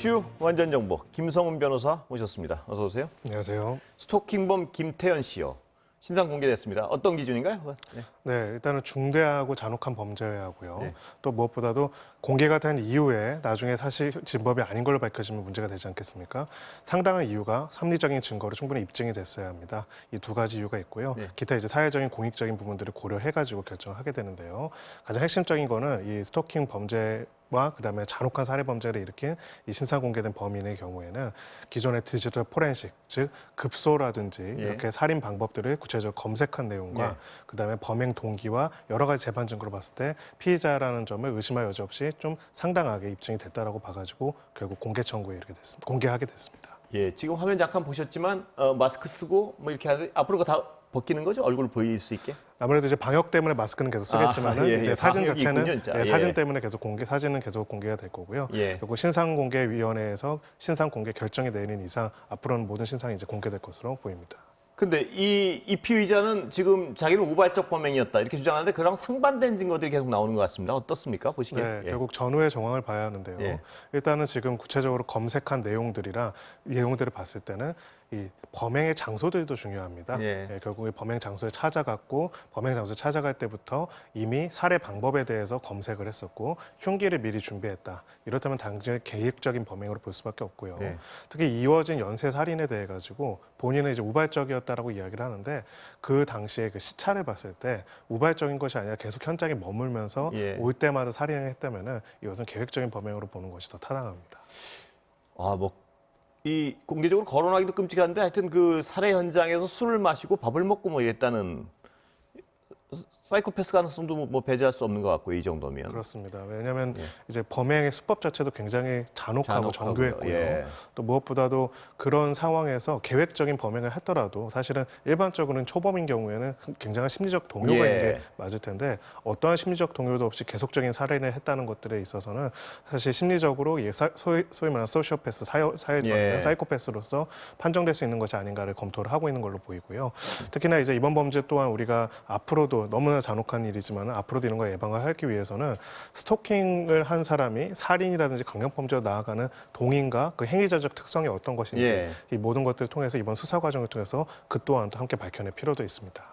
이슈 완전 정보 김성훈 변호사 모셨습니다. 어서 오세요. 안녕하세요. 스토킹범 김태현 씨요. 신상 공개됐습니다. 어떤 기준인가요? 네. 네, 일단은 중대하고 잔혹한 범죄하고요. 네. 또 무엇보다도 공개가 된 이후에 나중에 사실 진범이 아닌 걸로 밝혀지면 문제가 되지 않겠습니까? 상당한 이유가 합리적인 증거로 충분히 입증이 됐어야 합니다. 이 두 가지 이유가 있고요. 네. 기타 이제 사회적인 공익적인 부분들을 고려해가지고 결정하게 되는데요. 가장 핵심적인 거는 이 스토킹 범죄와 그다음에 잔혹한 살해 범죄를 일으킨 이 신상 공개된 범인의 경우에는 기존의 디지털 포렌식, 즉 급소라든지 예. 이렇게 살인 방법들을 구체적으로 검색한 내용과 예. 그다음에 범행 동기와 여러 가지 재반 증거로 봤을 때 피의자라는 점을 의심할 여지 없이 좀 상당하게 입증이 됐다라고 봐가지고 결국 공개 청구에 이르게 됐습니다. 공개하게 됐습니다. 예, 지금 화면 잠깐 보셨지만 마스크 쓰고 뭐 이렇게 하는데 앞으로 다 벗기는 거죠? 얼굴 보일 수 있게? 아무래도 이제 방역 때문에 마스크는 계속 쓰겠지만은 예, 예. 이제 사진 방역이 자체는 있군요, 진짜. 예, 예. 사진 때문에 계속 사진은 계속 공개가 될 거고요. 예. 그리고 신상공개위원회에서 신상 공개 결정이 내린 이상 앞으로는 모든 신상이 이제 공개될 것으로 보입니다. 근데 이 피의자는 지금 자기는 우발적 범행이었다 이렇게 주장하는데 그랑 상반된 증거들이 계속 나오는 것 같습니다. 어떻습니까? 보시기에. 네, 예. 결국 전후의 정황을 봐야 하는데요. 예. 일단은 지금 구체적으로 검색한 내용들이라 이 내용들을 봤을 때는 이 범행의 장소들도 중요합니다. 예. 결국 이 범행 장소에 찾아갔고 범행 장소에 찾아갈 때부터 이미 살해 방법에 대해서 검색을 했었고 흉기를 미리 준비했다. 이렇다면 당연히 계획적인 범행으로 볼 수밖에 없고요. 예. 특히 이어진 연쇄 살인에 대해 가지고 본인은 이제 우발적이었다라고 이야기를 하는데 그 당시에 그 시차를 봤을 때 우발적인 것이 아니라 계속 현장에 머물면서 예. 올 때마다 살인을 했다면은 이것은 계획적인 범행으로 보는 것이 더 타당합니다. 이 공개적으로 거론하기도 끔찍한데 하여튼 그 살해 현장에서 술을 마시고 밥을 먹고 뭐 이랬다는 사이코패스 가능성도 뭐 배제할 수 없는 것 같고요. 이 정도면. 그렇습니다. 왜냐하면 예. 이제 범행의 수법 자체도 굉장히 잔혹하고 잔혹하고요. 정교했고요. 예. 또 무엇보다도 그런 상황에서 계획적인 범행을 했더라도 사실은 일반적으로는 초범인 경우에는 굉장한 심리적 동요가 예. 있는 게 맞을 텐데 어떠한 심리적 동요도 없이 계속적인 살인을 했다는 것들에 있어서는 사실 심리적으로 소위 말하는 소시오패스, 예. 사이코패스로서 판정될 수 있는 것이 아닌가를 검토를 하고 있는 걸로 보이고요. 특히나 이제 이번 범죄 또한 우리가 앞으로도 너무나 잔혹한 일이지만 앞으로도 이런 걸 예방을 하기 위해서는 스토킹을 한 사람이 살인이라든지 강력범죄로 나아가는 동인과 그 행위자적 특성이 어떤 것인지 예. 이 모든 것들을 통해서 이번 수사 과정을 통해서 그 또한 또 함께 밝혀낼 필요도 있습니다.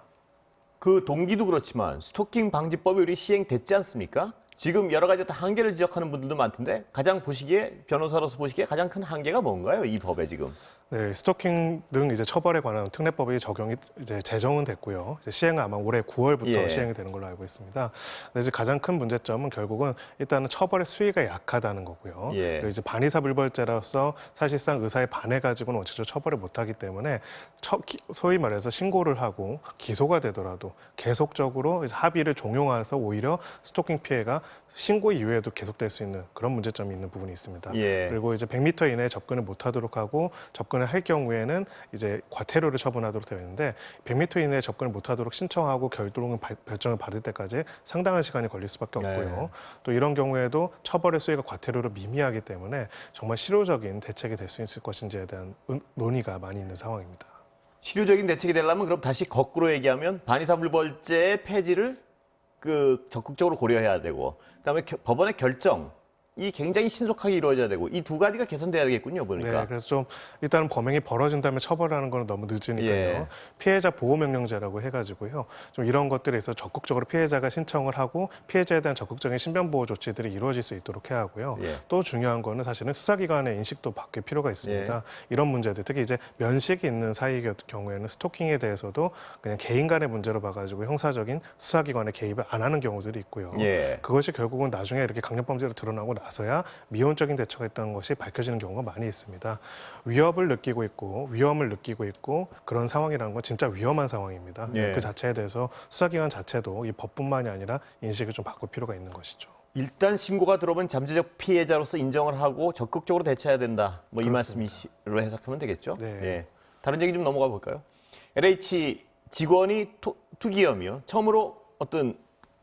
그 동기도 그렇지만 스토킹 방지법이 우리 시행됐지 않습니까? 지금 여러 가지 한계를 지적하는 분들도 많던데 가장 보시기에 변호사로서 보시기에 가장 큰 한계가 뭔가요? 이 법에 지금. 네, 스토킹 등 이제 처벌에 관한 특례법이 적용이 이제 제정은 됐고요. 이제 시행은 아마 올해 9월부터 예. 시행이 되는 걸로 알고 있습니다. 근데 이제 가장 큰 문제점은 결국은 일단은 처벌의 수위가 약하다는 거고요. 예. 그리고 이제 반의사 불벌죄로서 사실상 의사에 반해 가지고는 원칙적으로 처벌을 못하기 때문에 소위 말해서 신고를 하고 기소가 되더라도 계속적으로 이제 합의를 종용해서 오히려 스토킹 피해가 신고 이후에도 계속될 수 있는 그런 문제점이 있는 부분이 있습니다. 예. 그리고 이제 100m 이내에 접근을 못하도록 하고 접근을 할 경우에는 이제 과태료를 처분하도록 되어 있는데 100m 이내에 접근을 못하도록 신청하고 결정을 받을 때까지 상당한 시간이 걸릴 수밖에 없고요. 네. 또 이런 경우에도 처벌의 수위가 과태료로 미미하기 때문에 정말 실효적인 대책이 될 수 있을 것인지에 대한 논의가 많이 있는 상황입니다. 실효적인 대책이 되려면 그럼 다시 거꾸로 얘기하면 반의사불벌죄의 폐지를 적극적으로 고려해야 되고 그다음에 법원의 결정이 굉장히 신속하게 이루어져야 되고 이 두 가지가 개선돼야 되겠군요. 보니까. 네, 그래서 좀 일단은 범행이 벌어진 다음에 처벌하는 건 너무 늦으니까요. 예. 피해자 보호명령제라고 해가지고요. 좀 이런 것들에 있어서 적극적으로 피해자가 신청을 하고 피해자에 대한 적극적인 신변보호 조치들이 이루어질 수 있도록 해야 하고요. 예. 또 중요한 거는 사실은 수사기관의 인식도 바뀔 필요가 있습니다. 이런 문제들, 특히 이제 면식이 있는 사이의 경우에는 스토킹에 대해서도 그냥 개인 간의 문제로 봐가지고 형사적인 수사기관의 개입을 안 하는 경우들이 있고요. 예. 그것이 결국은 나중에 이렇게 강력범죄로 드러나고 나서야 미온적인 대처가 있다는 것이 밝혀지는 경우가 많이 있습니다. 위협을 느끼고 있고 위험을 느끼고 있고 그런 상황이라는 건 진짜 위험한 상황입니다. 예. 그 자체에 대해서 수사기관 자체도 이 법뿐만이 아니라 인식을 좀 바꿀 필요가 있는 것이죠. 일단 신고가 들어오면 잠재적 피해자로서 인정을 하고 적극적으로 대처해야 된다. 뭐 이 그렇습니다. 말씀으로 해석하면 되겠죠? 네. 예. 다른 얘기 좀 넘어가 볼까요? LH 직원이 투기혐의요. 처음으로 어떤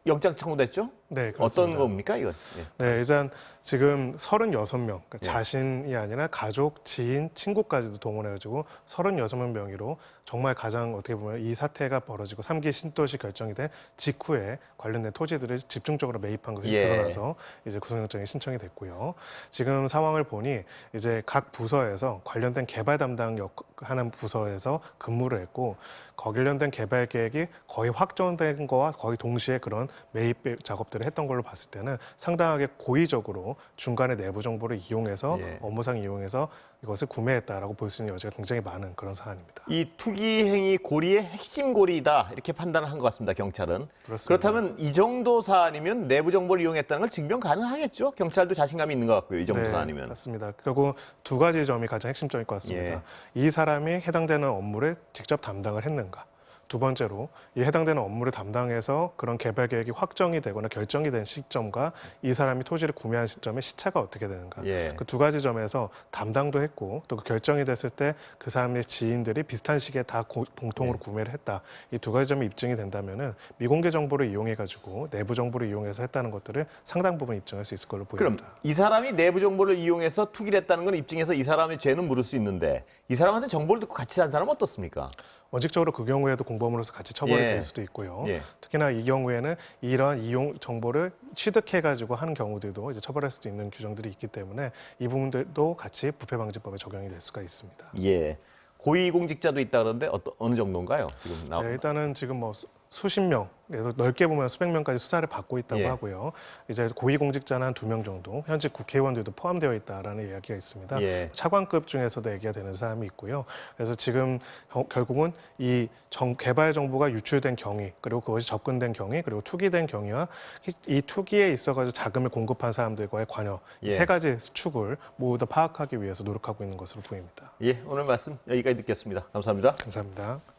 영장 청구됐죠? 네, 어떤 그렇습니다. 겁니까 이건? 예. 네, 일단 지금 36명, 그러니까 예. 자신이 아니라 가족, 지인, 친구까지도 동원해가지고 36명 명의로 정말 가장 어떻게 보면 이 사태가 벌어지고 3기 신도시 결정이 된 직후에 관련된 토지들을 집중적으로 매입한 것이 예. 드러나서 이제 구속영장이 신청이 됐고요. 지금 상황을 보니 이제 각 부서에서 관련된 개발 담당하는 부서에서 근무를 했고 관련된 개발 계획이 거의 확정된 거와 거의 동시에 그런 매입 작업들을 했던 걸로 봤을 때는 상당하게 고의적으로 중간에 내부 정보를 이용해서 예. 업무상 이용해서 이것을 구매했다라고 볼 수 있는 여지가 굉장히 많은 그런 사안입니다. 이 투기 행위 고리의 핵심 고리다 이렇게 판단을 한 것 같습니다. 경찰은. 그렇습니다. 그렇다면 이 정도 사안이면 내부 정보를 이용했다는 걸 증명 가능하겠죠? 경찰도 자신감이 있는 것 같고요. 이 정도 네, 사안이면. 맞습니다. 결국 두 가지 점이 가장 핵심적일 것 같습니다. 예. 이 사람이 해당되는 업무를 직접 담당을 했는가. 두 번째로 이 해당되는 업무를 담당해서 그런 개발 계획이 확정이 되거나 결정이 된 시점과 이 사람이 토지를 구매한 시점의 시차가 어떻게 되는가. 예. 그 두 가지 점에서 담당도 했고 또 그 결정이 됐을 때 그 사람의 지인들이 비슷한 시기에 다 공통으로 구매를 했다. 이 두 가지 점이 입증이 된다면은 미공개 정보를 이용해 가지고 내부 정보를 이용해서 했다는 것들을 상당 부분 입증할 수 있을 걸로 그럼 보입니다. 이 사람이 내부 정보를 이용해서 투기를 했다는 건 입증해서 이 사람의 죄는 물을 수 있는데 이 사람한테 정보를 듣고 같이 한 사람은 어떻습니까? 원칙적으로 그 경우에도 공범으로서 같이 처벌이 예. 될 수도 있고요. 예. 특히나 이 경우에는 이러한 이용 정보를 취득해가지고 하는 경우들도 이제 처벌할 수도 있는 규정들이 있기 때문에 이 부분들도 같이 부패방지법에 적용이 될 수가 있습니다. 예. 고위공직자도 있다 그러는데 어느 정도인가요? 지금 네, 일단은 지금 뭐 수십 명, 그래서 넓게 보면 수백 명까지 수사를 받고 있다고 예. 하고요. 이제 고위공직자는 한 2명 정도, 현직 국회의원들도 포함되어 있다라는 이야기가 있습니다. 예. 차관급 중에서도 얘기가 되는 사람이 있고요. 그래서 지금 결국은 이 개발 정보가 유출된 경위, 그리고 그것이 접근된 경위, 그리고 투기된 경위와 이 투기에 있어가지고 자금을 공급한 사람들과의 관여, 이 예. 세 가지 축을 모두 다 파악하기 위해서 노력하고 있는 것으로 보입니다. 예, 오늘 말씀 여기까지 듣겠습니다. 감사합니다. 감사합니다.